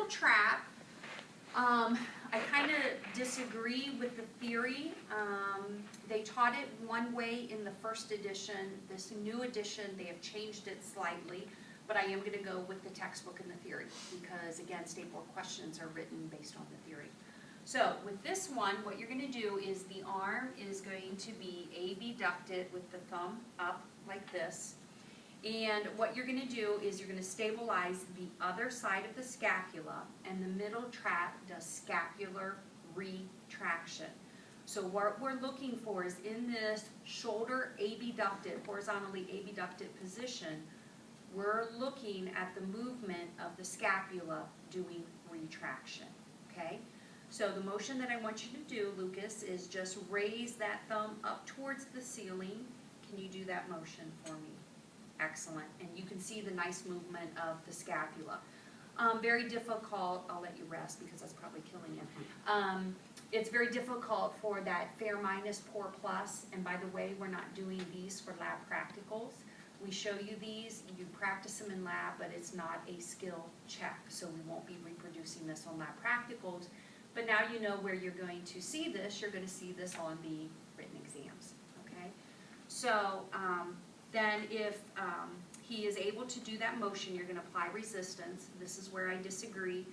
trap, I kind of disagree with the theory. They taught it one way in the first edition. This new edition, they have changed it slightly, but I am going to go with the textbook and the theory because, again, state board questions are written based on the theory. So with this one, what you're going to do is the arm is going to be abducted with the thumb up like this. And what you're going to do is you're going to stabilize the other side of the scapula, and the middle trap does scapular retraction. So what we're looking for is in this shoulder abducted, horizontally abducted position, we're looking at the movement of the scapula doing retraction, okay? So the motion that I want you to do, Lucas, is just raise that thumb up towards the ceiling. Can you do that motion for me? Excellent. And you can see the nice movement of the scapula. Very difficult. I'll let you rest because that's probably killing you. It's very difficult for that fair minus, poor plus. And by the way, we're not doing these for lab practicals. We show you these, you practice them in lab, but it's not a skill check. So we won't be reproducing this on lab practicals. But now you know where you're going to see this. You're going to see this on the written exams. Okay? So then if he is able to do that motion, you're going to apply resistance. This is where I disagree.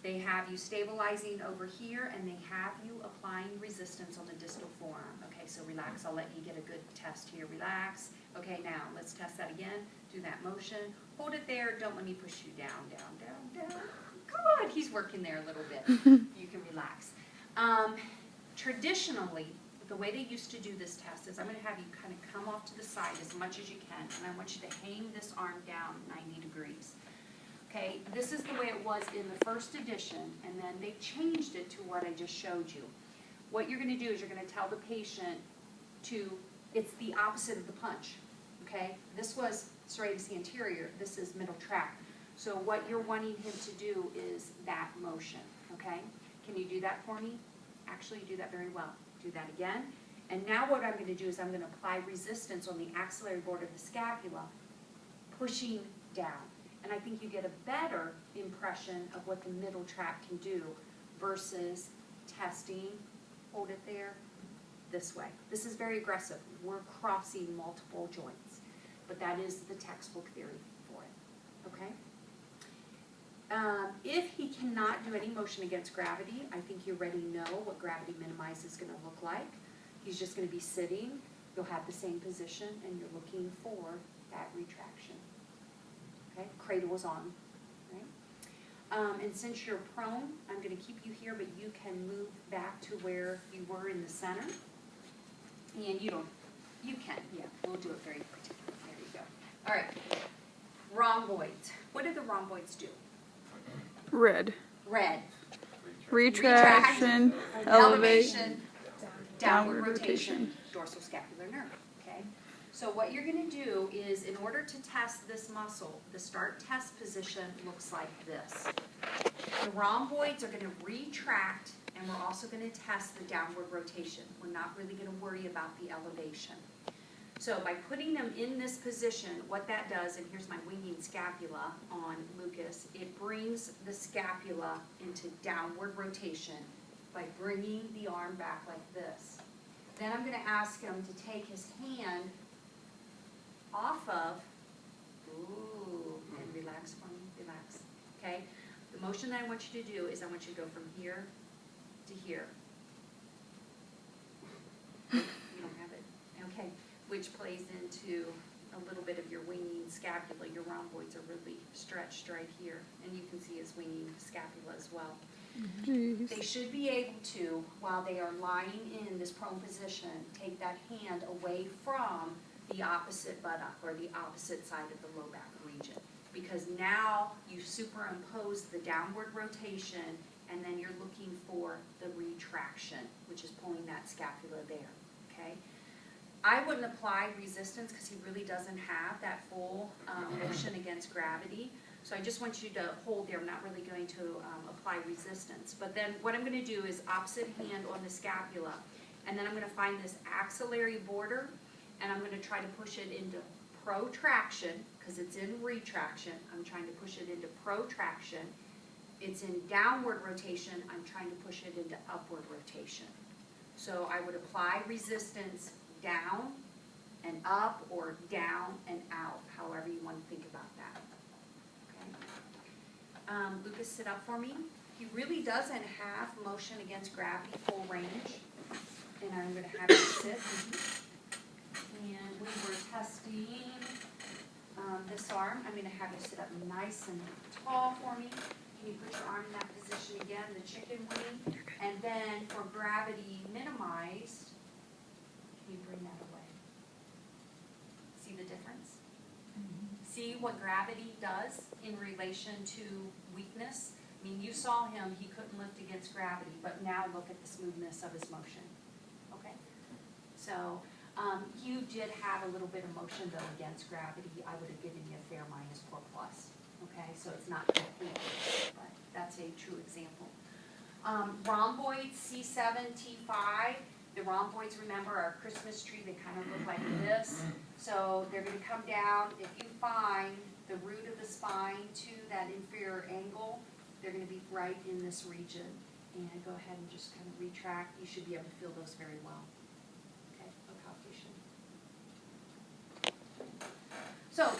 They have you stabilizing over here, and they have you applying resistance on the distal forearm. Okay, so relax. I'll let you get a good test here. Relax. Okay, now let's test that again. Do that motion. Hold it there. Don't let me push you down, down, down, down. Come on, he's working there a little bit. You can relax. Traditionally, the way they used to do this test is I'm going to have you kind of come off to the side as much as you can, and I want you to hang this arm down 90 degrees. Okay, this is the way it was in the first edition, and then they changed it to what I just showed you. What you're going to do is you're going to tell the patient to, it's the opposite of the punch. Okay, this was serratus anterior, this is middle trap. So what you're wanting him to do is that motion. Okay, can you do that for me? Actually, you do that very well. Do that again. And now what I'm going to do is I'm going to apply resistance on the axillary border of the scapula, pushing down. And I think you get a better impression of what the middle trap can do versus testing, hold it there, this way. This is very aggressive. We're crossing multiple joints. But that is the textbook theory for it. Okay? If he cannot do any motion against gravity, I think you already know what gravity minimized is going to look like. He's just going to be sitting. You'll have the same position, and you're looking for that retraction. Okay, cradle is on. Right? And since you're prone, I'm going to keep you here, but you can move back to where you were in the center. And you can, yeah, we'll do it very particular. There you go. All right, rhomboids. What do the rhomboids do? Red. Red. Retraction, elevation, downward rotation, dorsal scapular nerve. Okay. So what you're going to do is, in order to test this muscle, the start test position looks like this. The rhomboids are going to retract, and we're also going to test the downward rotation. We're not really going to worry about the elevation. So by putting them in this position, what that does, and here's my winging scapula on Lucas, it brings the scapula into downward rotation by bringing the arm back like this. Then I'm going to ask him to take his hand off of, and relax for me, relax, okay? The motion that I want you to do is I want you to go from here to here. You don't have it? Okay. Which plays into a little bit of your winging scapula. Your rhomboids are really stretched right here, and you can see his winging scapula as well. Jeez. They should be able to, while they are lying in this prone position, take that hand away from the opposite buttock or the opposite side of the low back region, because now you superimpose the downward rotation, and then you're looking for the retraction, which is pulling that scapula there. Okay. I wouldn't apply resistance because he really doesn't have that full motion against gravity. So I just want you to hold there. I'm not really going to apply resistance. But then what I'm going to do is opposite hand on the scapula. And then I'm going to find this axillary border, and I'm going to try to push it into protraction because it's in retraction. I'm trying to push it into protraction. it's in downward rotation, I'm trying to push it into upward rotation. So I would apply resistance down and up, or down and out, however you want to think about that. Okay. Lucas, sit up for me. He really doesn't have motion against gravity full range. And I'm going to have you sit. And we were testing this arm. I'm going to have you sit up nice and tall for me. Can you put your arm in that position again, the chicken wing? And then for gravity minimized, can you bring that away? See the difference? See what gravity does in relation to weakness? I mean, you saw him, he couldn't lift against gravity, but now look at the smoothness of his motion. Okay? So, you did have a little bit of motion though against gravity. I would have given you a fair -4+. Okay? So it's not complete, but that's a true example. Rhomboids, C7, T5. The rhomboids, remember, are a Christmas tree. They kind of look like this. So they're going to come down. If you find the root of the spine to that inferior angle, they're going to be right in this region. And go ahead and just kind of retract. You should be able to feel those very well. Okay, no palpation.